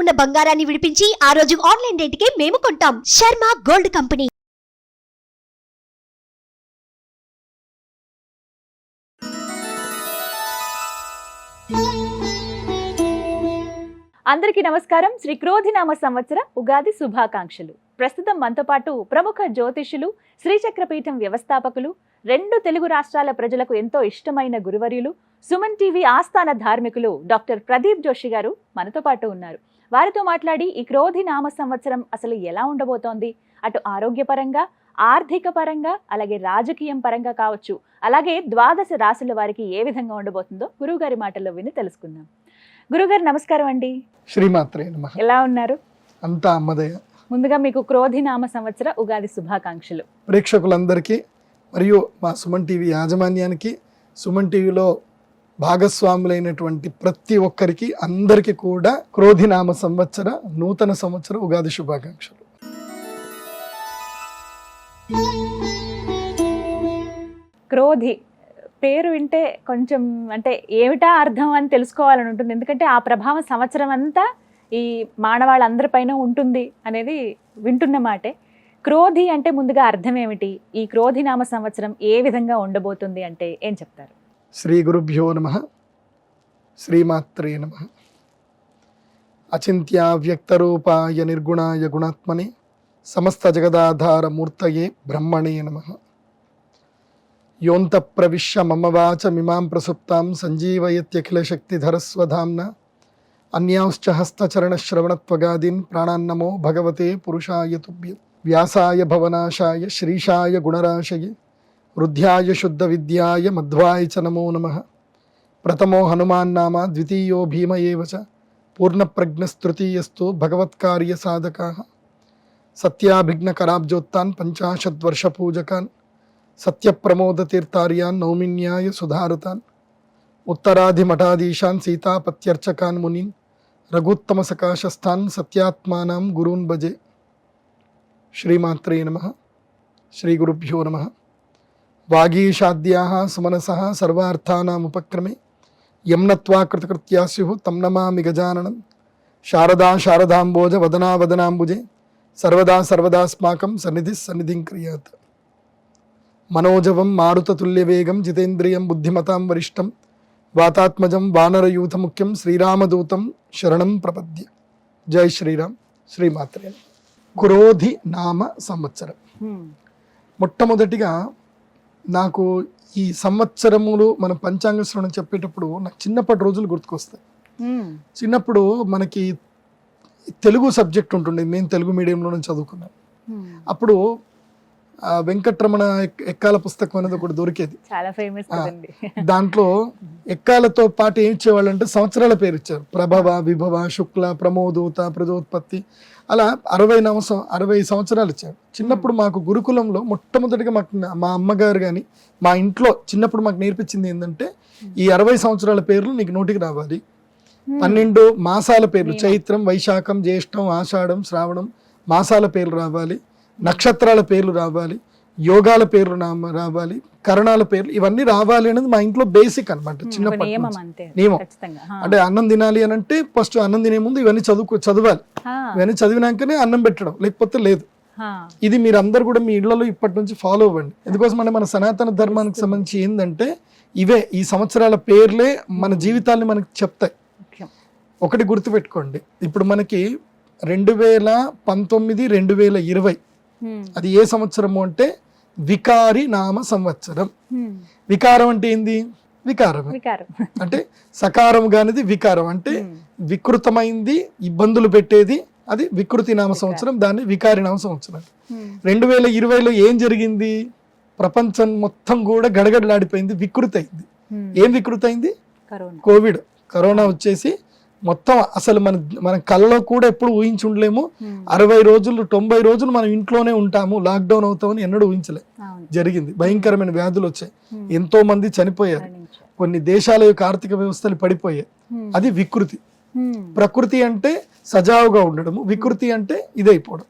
ఉన్న బంగారాన్ని విడిపించి ఆ రోజు ఆన్లైన్ రేటుకే మేము కొంటాం. Sharma gold company. అందరికీ నమస్కారం. శ్రీ క్రోధినామ సంవత్సర ఉగాది శుభాకాంక్షలు. ప్రస్తుతం మనతో పాటు ప్రముఖ జ్యోతిష్యులు, శ్రీచక్రపీఠం వ్యవస్థాపకులు, 2 తెలుగు రాష్ట్రాల ప్రజలకు ఎంతో ఇష్టమైన గురువర్యులు, సుమన్ టీవీ ఆస్థాన ధార్మికులు డాక్టర్ ప్రదీప్ జోషి గారు మనతో పాటు ఉన్నారు. వారితో మాట్లాడి ఈ క్రోధినామ సంవత్సరం అసలు ఎలా ఉండబోతోంది, అటు ఆరోగ్యపరంగా, ఆర్థిక పరంగా, అలాగే రాజకీయం పరంగా కావచ్చు, అలాగే 12 రాశుల వారికి ఏ విధంగా ఉండబోతుందో గురువు గారి మాటల్లో విని తెలుసుకుందాం. గురుగారు నమస్కారం అండి. శ్రీమాత్రే నమః. ఎలా ఉన్నారు? అంతా అమ్మదయ. ముందుగా మీకు క్రోధినామ సంవత్సర ఉగాది శుభాకాంక్షలు. ప్రేక్షకులందరికీ మరియు మా సుమన్ టీవీ యాజమాన్యానికి, సుమన్ టీవీలో భాగస్వాములైనటువంటి ప్రతి ఒక్కరికి అందరికీ కూడా క్రోధినామ సంవత్సర నూతన సంవత్సర ఉగాది శుభాకాంక్షలు. క్రోధి పేరు వింటే కొంచెం అంటే ఏమిటా అర్థం అని తెలుసుకోవాలని ఉంటుంది. ఎందుకంటే ఆ ప్రభావం సంవత్సరం అంతా ఈ మానవాళ్ళందరిపైన ఉంటుంది అనేది వింటున్న మాటే. క్రోధి అంటే ముందుగా అర్థం ఏమిటి, ఈ క్రోధినామ సంవత్సరం ఏ విధంగా ఉండబోతుంది అంటే ఏం చెప్తారు? శ్రీ గురుభ్యో నమః. శ్రీమాత్రే నమః. అచింత్యావ్యక్తరూపాయ నిర్గుణాయ గుణాత్మనే సమస్త జగదాధార మూర్తయే బ్రహ్మణే నమః. యోంత ప్రవిశ్య మమ వాచమిమాం ప్రసుప్తాం సంజీవయత్యఖిల శక్తిధరస్వధామ్న అన్యాంశ్చ హస్తచరణశ్రవణత్వగాదీన్ ప్రాణాన్నమో భగవతే పురుషాయ తుభ్యం. వ్యాసాయ భవనాశాయ శ్రీశాయ గుణరాశయే వృద్ధ్యాయ శుద్ధ విద్యాయ మధ్వాయ చ నమో నమః. ప్రథమో హనుమాన్నామ ద్వితీయో భీమ ఏవ చ పూర్ణప్రజ్ఞస్తృతీయస్తు భగవత్కార్య సాధకాః. సత్యాభిఘ్నకరాబ్జోత్తాన్ పంచాశద్వర్షపూజకాన్ సత్యప్రమోదతీర్థార్యాన్ నౌమిన్యాయ సుధారుతాన్ ఉత్తరాధిమఠాధీశాన్ సీతాపత్యర్చకాన్ మునీన్ రఘుత్తమ సకాశస్థాన్ సత్యాత్మానాం గురూన్ భజే. శ్రీమాత్రే నమః. శ్రీ గురుభ్యో నమః. వాగీషాద్యాః సుమనసః సర్వార్థానాముపక్రమే యమ్నత్వా కృతకృత్యా స్యుః తం నమామి గజాననం. శారదా శారదాంబోజ వదనా వదనాంబుజే సర్వదా సర్వదాస్మాకం సన్నిధిః సన్నిధిం క్రియాత్. మనోజవం మారుతతుల్యవేగం జితేంద్రియం బుద్ధిమతాం వరిష్టం వాతాత్మజం వానరయూథముఖ్యం శ్రీరామదూతం శరణం ప్రపద్య. జై శ్రీరామ్. శ్రీమాత్రే. క్రోధి నామ సంవత్సరం. మొట్టమొదటిగా నాకు ఈ సంవత్సరములు మన పంచాంగ శ్రవణం చెప్పేటప్పుడు నాకు చిన్నప్పటి రోజులు గుర్తుకొస్తాయి. చిన్నప్పుడు మనకి తెలుగు సబ్జెక్ట్ ఉంటుండే, నేను తెలుగు మీడియంలోనే చదువుకున్నాను. అప్పుడు వెంకటరమణ ఎక్కాల పుస్తకం అనేది ఒకటి దొరికేది, చాలా ఫేమస్. దాంట్లో ఎక్కాలతో పాటు ఏం ఇచ్చేవాళ్ళు అంటే సంవత్సరాల పేరు ఇచ్చారు. ప్రభవ, విభవ, శుక్ల, ప్రమోదూత, ప్రజోత్పత్తి, అలా 60 సంవత్సరాలు ఇచ్చారు. చిన్నప్పుడు మాకు గురుకులంలో మొట్టమొదటిగా మాకు మా అమ్మగారు కానీ మా ఇంట్లో చిన్నప్పుడు మాకు నేర్పించింది ఏంటంటే ఈ 60 సంవత్సరాల పేర్లు నీకు నోటికి రావాలి. 12 మాసాల పేర్లు, చైత్రం, వైశాఖం, జ్యేష్టం, ఆషాఢం, శ్రావణం మాసాల పేర్లు రావాలి, నక్షత్రాల పేర్లు రావాలి, యోగాల పేర్లు రావాలి, కరణాల పేర్లు ఇవన్నీ రావాలి అనేది మా ఇంట్లో బేసిక్ అనమాట. చిన్నప్పటి నియమం. అంటే అన్నం తినాలి అని అంటే ఫస్ట్ అన్నం తినే ముందు ఇవన్నీ చదవాలి. ఇవన్నీ చదివినాకనే అన్నం పెట్టడం, లేకపోతే లేదు. ఇది మీరు అందరు కూడా మీ ఇళ్లలో ఇప్పటి నుంచి ఫాలో అవ్వండి. ఎందుకోసం అంటే మన సనాతన ధర్మానికి సంబంధించి ఏంటంటే ఇవే ఈ సంవత్సరాల పేర్లే మన జీవితాన్ని మనకి చెప్తాయి. ఒకటి గుర్తుపెట్టుకోండి, ఇప్పుడు మనకి 2019, 2020 అది ఏ సంవత్సరము అంటే వికారి నామ సంవత్సరం. వికారం అంటే ఏంది? వికారం అంటే సకారం కానిది వికారం అంటే వికృతమైంది, ఇబ్బందులు పెట్టేది, అది వికృతి నామ సంవత్సరం, దాన్ని వికారి నామ సంవత్సరం. 2020లో ఏం జరిగింది? ప్రపంచం మొత్తం కూడా గడగడలాడిపోయింది, వికృతి అయింది. ఏం వికృతి అయింది? కోవిడ్, కరోనా వచ్చేసి మొత్తం అసలు మన కళ్ళలో కూడా ఎప్పుడు ఊహించి ఉండలేము. 60 రోజులు 90 రోజులు మనం ఇంట్లోనే ఉంటాము, లాక్డౌన్ అవుతామని ఎన్నడూ ఊహించలే. జరిగింది. భయంకరమైన వ్యాధులు వచ్చాయి, ఎంతో మంది చనిపోయారు, కొన్ని దేశాల యొక్క ఆర్థిక వ్యవస్థలు పడిపోయాయి. అది వికృతి. ప్రకృతి అంటే సజావుగా ఉండడము, వికృతి అంటే ఇదైపోవడం.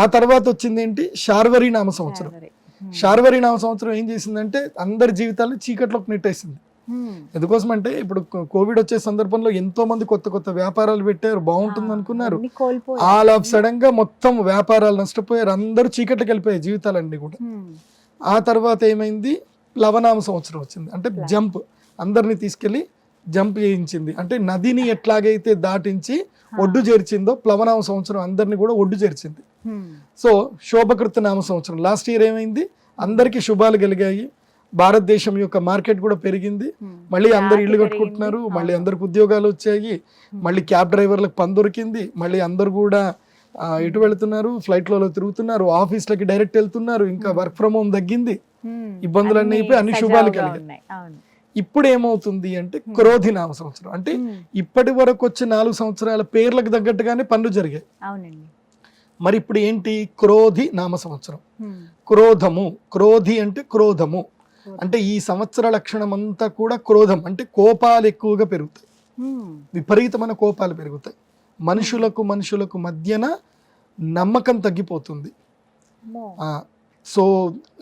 ఆ తర్వాత వచ్చింది ఏంటి? శార్వరి నామ సంవత్సరం. శార్వరి నామ సంవత్సరం ఏం చేసిందంటే అందరి జీవితాలను చీకట్లోకి నెట్టేసింది. ఎందుకోసం అంటే ఇప్పుడు కోవిడ్ వచ్చే సందర్భంలో ఎంతో మంది కొత్త కొత్త వ్యాపారాలు పెట్టారు, బాగుంటుంది అనుకున్నారు. ఆల్ ఆఫ్ సడన్ గా మొత్తం వ్యాపారాలు నష్టపోయారు, అందరూ చీకట్లకి వెళ్ళిపోయాయి జీవితాలన్నీ కూడా. ఆ తర్వాత ఏమైంది, ప్లవనామ సంవత్సరం వచ్చింది. అంటే జంప్, అందరినీ తీసుకెళ్లి జంప్ చేయించింది. అంటే నదిని ఎట్లాగైతే దాటించి ఒడ్డు చేర్చిందో ప్లవనామ సంవత్సరం అందరినీ కూడా ఒడ్డు చేర్చింది. సో శోభకృత నామ సంవత్సరం లాస్ట్ ఇయర్ ఏమైంది, అందరికీ శుభాలు కలిగాయి, భారతదేశం యొక్క మార్కెట్ కూడా పెరిగింది, మళ్ళీ అందరు ఇల్లు కట్టుకుంటున్నారు, మళ్ళీ అందరికి ఉద్యోగాలు వచ్చాయి, మళ్ళీ క్యాబ్ డ్రైవర్లకు పని దొరికింది, మళ్ళీ అందరు కూడా ఎటు వెళుతున్నారు, ఫ్లైట్లలో తిరుగుతున్నారు, ఆఫీస్లకి డైరెక్ట్ వెళ్తున్నారు, ఇంకా వర్క్ ఫ్రమ్ హోమ్ తగ్గింది, ఇబ్బందులన్నీ అయిపోయి అన్ని శుభాలు కలిగాయి. ఇప్పుడు ఏమవుతుంది అంటే క్రోధి నామ సంవత్సరం, అంటే ఇప్పటి వరకు వచ్చే 4 సంవత్సరాల పేర్లకు తగ్గట్టుగానే పనులు జరిగాయి. మరి ఇప్పుడు ఏంటి, క్రోధి నామ సంవత్సరం. క్రోధము, క్రోధి అంటే క్రోధము, అంటే ఈ సంవత్సర లక్షణం అంతా కూడా క్రోధం, అంటే కోపాలు ఎక్కువగా పెరుగుతాయి, విపరీతమైన కోపాలు పెరుగుతాయి, మనుషులకు మధ్యన నమ్మకం తగ్గిపోతుంది. సో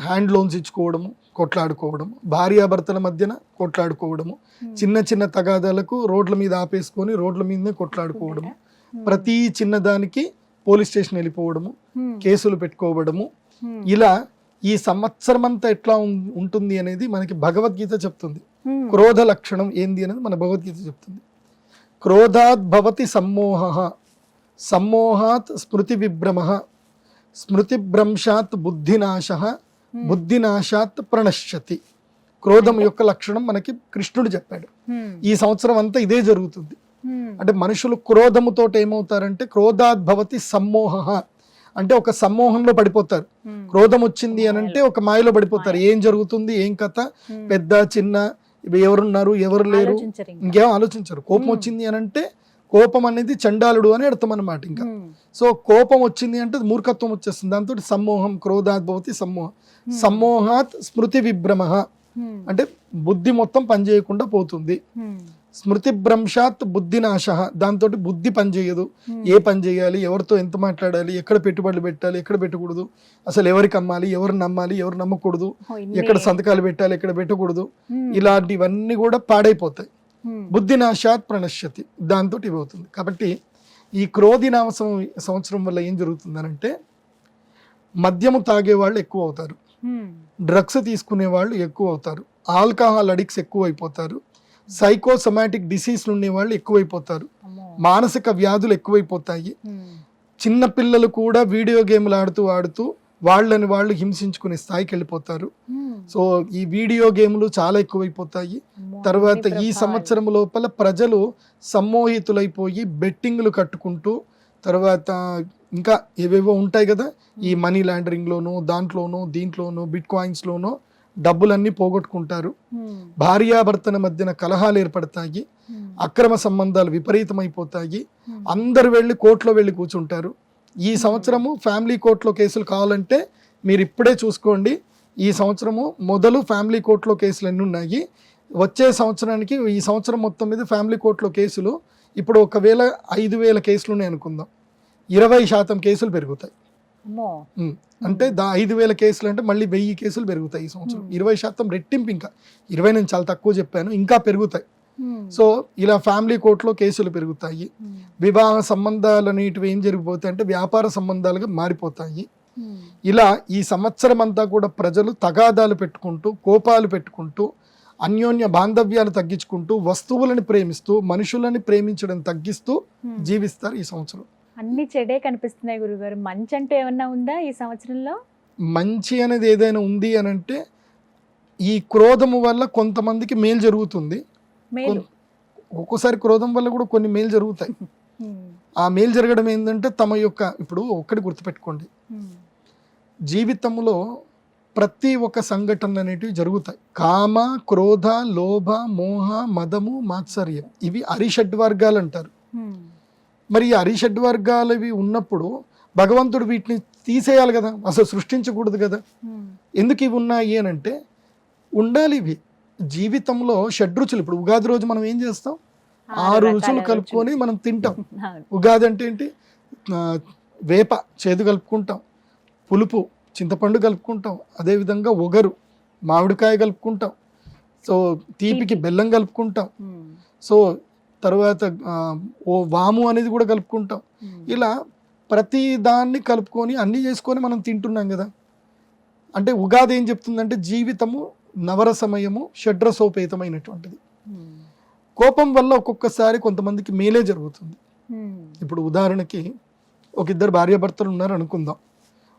హ్యాండ్ లోన్స్ ఇచ్చుకోవడము, కొట్లాడుకోవడము, భార్యాభర్తల మధ్యన కొట్లాడుకోవడము, చిన్న చిన్న తగాదాలకు రోడ్ల మీద ఆపేసుకొని రోడ్ల మీదనే కొట్లాడుకోవడము, ప్రతి చిన్నదానికి పోలీస్ స్టేషన్ వెళ్ళిపోవడము, కేసులు పెట్టుకోవడము, ఇలా ఈ సంవత్సరం అంతా ఎట్లా ఉంటుంది అనేది మనకి భగవద్గీత చెప్తుంది. క్రోధ లక్షణం ఏంది అనేది మన భగవద్గీత చెప్తుంది. క్రోధాత్ భవతి సమ్మోహ, సమ్మోహాత్ స్మృతి విభ్రమ, స్మృతి భ్రంశాత్ బుద్ధినాశ, బుద్ధినాశాత్ ప్రణశ్యతి. క్రోధం యొక్క లక్షణం మనకి కృష్ణుడు చెప్పాడు. ఈ సంవత్సరం అంతా ఇదే జరుగుతుంది. అంటే మనుషులు క్రోధముతో ఏమవుతారంటే క్రోధాద్భవతి సమ్మోహ, అంటే ఒక సమ్మోహంలో పడిపోతారు. క్రోధం వచ్చింది అని అంటే ఒక మాయలో పడిపోతారు. ఏం జరుగుతుంది, ఏం కథ, పెద్ద చిన్న, ఎవరున్నారు ఎవరు లేరు, ఇంకేం ఆలోచించరు. కోపం వచ్చింది అని అంటే కోపం అనేది చండాలుడు అని అర్థం అన్నమాట. ఇంకా సో కోపం వచ్చింది అంటే మూర్ఖత్వం వచ్చేస్తుంది. దాంతో సమ్మోహం, క్రోధాద్భవతి సమ్మోహం, సమ్మోహాత్ స్మృతి విభ్రమ, అంటే బుద్ధి మొత్తం పనిచేయకుండా పోతుంది. స్మృతి భ్రంశాత్ బుద్ధినాశ, దాంతో బుద్ధి పనిచేయదు. ఏ పని చేయాలి, ఎవరితో ఎంత మాట్లాడాలి, ఎక్కడ పెట్టుబడులు పెట్టాలి, ఎక్కడ పెట్టకూడదు, అసలు ఎవరికి అమ్మాలి, ఎవరు నమ్మాలి, ఎవరు నమ్మకూడదు, ఎక్కడ సంతకాలు పెట్టాలి, ఎక్కడ పెట్టకూడదు, ఇలాంటివన్నీ కూడా పాడైపోతాయి. బుద్ధినాశాత్ ప్రణశ్యతి, దాంతో ఇవి అవుతుంది. కాబట్టి ఈ క్రోధి నామ సంవత్సరం వల్ల ఏం జరుగుతుందనంటే మద్యము తాగే వాళ్ళు ఎక్కువ అవుతారు, డ్రగ్స్ తీసుకునే వాళ్ళు ఎక్కువ అవుతారు, ఆల్కహాల్ అడిక్ట్స్ ఎక్కువ అయిపోతారు, సైకోసమాటిక్ డిసీజ్లు ఉండే వాళ్ళు ఎక్కువైపోతారు, మానసిక వ్యాధులు ఎక్కువైపోతాయి. చిన్న పిల్లలు కూడా వీడియో గేమ్లు ఆడుతూ వాళ్ళని వాళ్ళు హింసించుకునే స్థాయికి వెళ్ళిపోతారు. సో ఈ వీడియో గేమ్లు చాలా ఎక్కువైపోతాయి. తర్వాత ఈ సంవత్సరం లోపల ప్రజలు సమ్మోహితులైపోయి బెట్టింగ్లు కట్టుకుంటూ, తర్వాత ఇంకా ఏవేవో ఉంటాయి కదా, ఈ మనీ లాండరింగ్లోనూ దీంట్లోనూ బిట్ కాయిన్స్లోనూ డబ్బులన్నీ పోగొట్టుకుంటారు. భార్యాభర్తల మధ్యన కలహాలు ఏర్పడతాయి, అక్రమ సంబంధాలు విపరీతమైపోతాయి, అందరు వెళ్ళి కోర్టులో వెళ్ళి కూర్చుంటారు. ఈ సంవత్సరము ఫ్యామిలీ కోర్టులో కేసులు కావాలంటే మీరు ఇప్పుడే చూసుకోండి. ఈ సంవత్సరము మొదలు ఫ్యామిలీ కోర్టులో కేసులు ఎన్ని ఉన్నాయి, వచ్చే సంవత్సరానికి ఈ సంవత్సరం మొత్తం మీద ఫ్యామిలీ కోర్టులో కేసులు ఇప్పుడు ఒకవేళ 5,000 కేసులు ఉన్నాయి అనుకుందాం, 20% కేసులు పెరుగుతాయి. అంటే 5,000 కేసులు అంటే మళ్ళీ 1000 కేసులు పెరుగుతాయి ఈ సంవత్సరం. 20% రెట్టింపు, ఇంకా 20 నేను చాలా తక్కువ చెప్పాను, ఇంకా పెరుగుతాయి. సో ఇలా ఫ్యామిలీ కోర్టులో కేసులు పెరుగుతాయి. వివాహ సంబంధాలు అనేటివి ఏం జరిగిపోతాయి అంటే వ్యాపార సంబంధాలుగా మారిపోతాయి. ఇలా ఈ సంవత్సరం అంతా కూడా ప్రజలు తగాదాలు పెట్టుకుంటూ, కోపాలు పెట్టుకుంటూ, అన్యోన్య బాంధవ్యాలు తగ్గించుకుంటూ, వస్తువులను ప్రేమిస్తూ, మనుషులని ప్రేమించడం తగ్గిస్తూ జీవిస్తారు ఈ సంవత్సరం. అన్ని చెడే కనిపిస్తున్నాయి గురుగారు. మంచి అంటే ఏమన్నా ఉందా ఈ సంవత్సరంలో? మంచి అనేది ఏదైనా ఉంది అని అంటే ఈ క్రోధము వల్ల కొంతమందికి మేలు జరుగుతుంది. ఒక్కోసారి క్రోధం వల్ల కూడా కొన్ని మేలు జరుగుతాయి. ఆ మేలు జరగడం ఏంటంటే తమ యొక్క, ఇప్పుడు ఒక్కటి గుర్తుపెట్టుకోండి, జీవితంలో ప్రతి ఒక్క సంఘటనలు అనేటివి జరుగుతాయి. కామ, క్రోధ, లోభ, మోహ, మదము, మాత్సర్యం, ఇవి అరిషడ్వర్గాలు అంటారు. మరి ఈ అరిషడ్వర్గాలవి ఉన్నప్పుడు భగవంతుడు వీటిని తీసేయాలి కదా, అసలు సృష్టించకూడదు కదా. ఎందుకు ఇవి ఉన్నాయి అని అంటే ఉండాలి ఇవి. జీవితంలో షడ్రుచులు, ఇప్పుడు ఉగాది రోజు మనం ఏం చేస్తాం, 6 రుచులు కలుపుకొని మనం తింటాం. ఉగాది అంటే ఏంటి, వేప చేదు కలుపుకుంటాం, పులుపు చింతపండు కలుపుకుంటాం, అదేవిధంగా ఒగరు మామిడికాయ కలుపుకుంటాం, సో తీపికి బెల్లం కలుపుకుంటాం. సో తర్వాత ఓ వాము అనేది కూడా కలుపుకుంటాం. ఇలా ప్రతి దాన్ని కలుపుకొని అన్ని చేసుకొని మనం తింటున్నాం కదా. అంటే ఉగాది ఏం చెప్తుందంటే జీవితము నవరసమయము షడ్రసోపేతమైనటువంటిది. కోపం వల్ల ఒక్కొక్కసారి కొంతమందికి మేలే జరుగుతుంది. ఇప్పుడు ఉదాహరణకి ఒక ఇద్దరు భార్యాభర్తలు ఉన్నారు అనుకుందాం,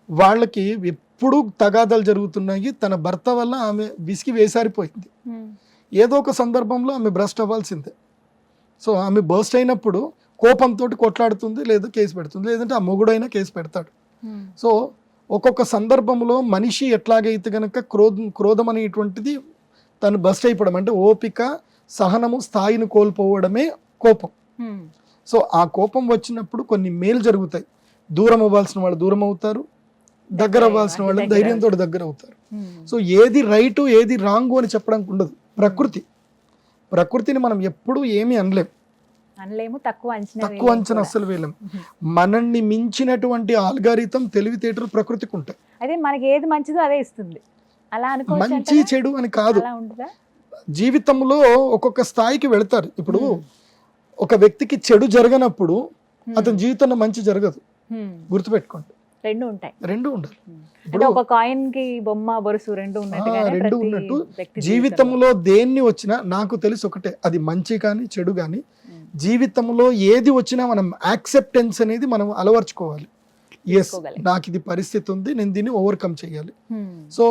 వాళ్ళకి ఎప్పుడు తగాదాలు జరుగుతున్నాయి. తన భర్త వల్ల ఆమె విసిగి వేసారిపోయింది. ఏదో ఒక సందర్భంలో ఆమె బ్రస్ట్ అవ్వాల్సిందే. సో ఆమె బర్స్ట్ అయినప్పుడు కోపంతో కొట్లాడుతుంది, లేదా కేసు పెడుతుంది, లేదంటే ఆ మొగుడైనా కేసు పెడతాడు. సో ఒక్కొక్క సందర్భంలో మనిషి ఎట్లాగైతే కనుక క్రోధం అనేటువంటిది తను బస్ట్ అయిపోవడం, అంటే ఓపిక సహనము స్థాయిని కోల్పోవడమే కోపం. సో ఆ కోపం వచ్చినప్పుడు కొన్ని మేలు జరుగుతాయి. దూరం అవ్వాల్సిన వాళ్ళు దూరం అవుతారు, దగ్గర అవ్వాల్సిన వాళ్ళు ధైర్యంతో దగ్గర అవుతారు. సో ఏది రైటు ఏది రాంగు అని చెప్పడానికి ఉండదు. ప్రకృతిని మనం ఎప్పుడు ఏమీ అనలేము, తక్కువ అంచనా అస్సలు వేయలేం. మనల్ని మించినటువంటి ఆల్గారితం తెలివితేటలు ప్రకృతికి ఉంటాయి. అదే మనకి ఏది మంచిదో అదే ఇస్తుంది. అలా మంచి చెడు అని కాదు, జీవితంలో ఒక్కొక్క స్థాయికి వెళతారు. ఇప్పుడు ఒక వ్యక్తికి చెడు జరగనప్పుడు అతని జీవితంలో మంచి జరగదు. గుర్తుపెట్టుకోండి, రెండు ఉండాలి. ఇప్పుడు ఒక కాయిన్ కి బొమ్మ బొరుసు రెండు ఉన్నట్టు జీవితంలో దేన్ని వచ్చినా నాకు తెలిసి ఒకటే, అది మంచి కానీ చెడు కానీ జీవితంలో ఏది వచ్చినా మనం యాక్సెప్టెన్స్ అనేది మనం అలవర్చుకోవాలి. ఎస్, నాకు ఇది పరిస్థితి ఉంది, నేను దీన్ని ఓవర్కమ్ చేయాలి. సో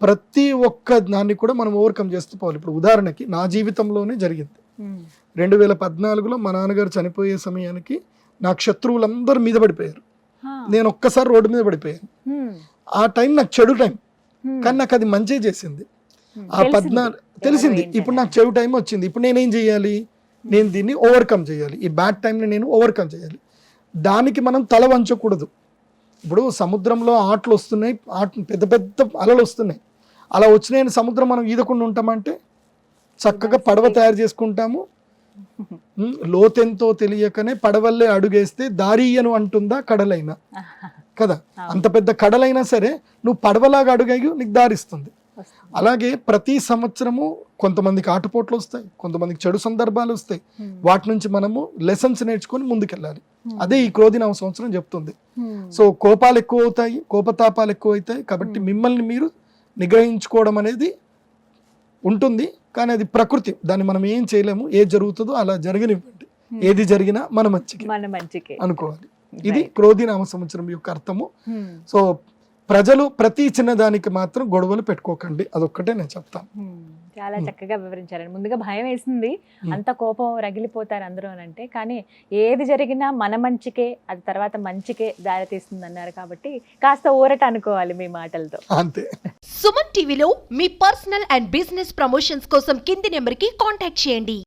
ప్రతి ఒక్క దాన్ని కూడా మనం ఓవర్కమ్ చేస్తూ పోవాలి. ఇప్పుడు ఉదాహరణకి నా జీవితంలోనే జరిగింది. 2014లో మా నాన్నగారు చనిపోయే సమయానికి నాకు శత్రువులందరూ మీద పడిపోయారు. నేను ఒక్కసారి రోడ్డు మీద పడిపోయాను. ఆ టైం నాకు చెడు టైం, కానీ నాకు అది మంచి చేసింది. ఆ 14 తెలిసింది. ఇప్పుడు నాకు చెడు టైం వచ్చింది. ఇప్పుడు నేనేం చేయాలి? నేను దీన్ని ఓవర్కమ్ చేయాలి. ఈ బ్యాడ్ టైంని నేను ఓవర్కమ్ చేయాలి. దానికి మనం తల వంచకూడదు. ఇప్పుడు సముద్రంలో ఆటలు వస్తున్నాయి, పెద్ద పెద్ద అలలు వస్తున్నాయి. అలా వచ్చినాయని సముద్రం మనం ఈదకుండా ఉంటామంటే చక్కగా పడవ తయారు చేసుకుంటాము. లోతెంతో తెలియకనే పడవల్లే అడుగేస్తే దారియను అంటుందా కడలైనా కదా. అంత పెద్ద కడలైనా సరే నువ్వు పడవలాగా అడుగయ్యి నీకు దారిస్తుంది. అలాగే ప్రతి సంవత్సరము కొంతమందికి ఆటుపోట్లు వస్తాయి, కొంతమందికి చెడు సందర్భాలు వస్తాయి. వాటి నుంచి మనము లెసన్స్ నేర్చుకొని ముందుకెళ్ళాలి. అదే ఈ క్రోధినామ సంవత్సరం చెప్తుంది. సో కోపాలు ఎక్కువ అవుతాయి, కోపతాపాలు ఎక్కువ అవుతాయి. కాబట్టి మిమ్మల్ని మీరు నిగ్రహించుకోవడం అనేది ఉంటుంది. కానీ అది ప్రకృతి, దాన్ని మనం ఏం చేయలేము. ఏది జరుగుతుందో అలా జరగనివ్వండి. ఏది జరిగినా మన మంచికి అనుకోవాలి. ఇది క్రోధినామ సంవత్సరం యొక్క అర్థము. సో ప్రజలు ప్రతి చిన్నదానికి మాత్రం గొడవలు పెట్టుకోకండి, అదొక్కటే నేను చెప్తాను. చాలా చక్కగా వివరించారండి. ముందుగా భయం వేసింది, అంత కోపం రగిలిపోతారు అందరూ అని అంటే, కానీ ఏది జరిగినా మన మంచికే, అది తర్వాత మంచికే దారి తీస్తుంది అన్నారు. కాబట్టి కాస్త ఊరట అనుకోవాలి మీ మాటలతో. అంతే. సుమన్ టీవీలో మీ పర్సనల్ అండ్ బిజినెస్ ప్రమోషన్స్ కోసం కింది నెంబర్కి కాంటాక్ట్ చేయండి.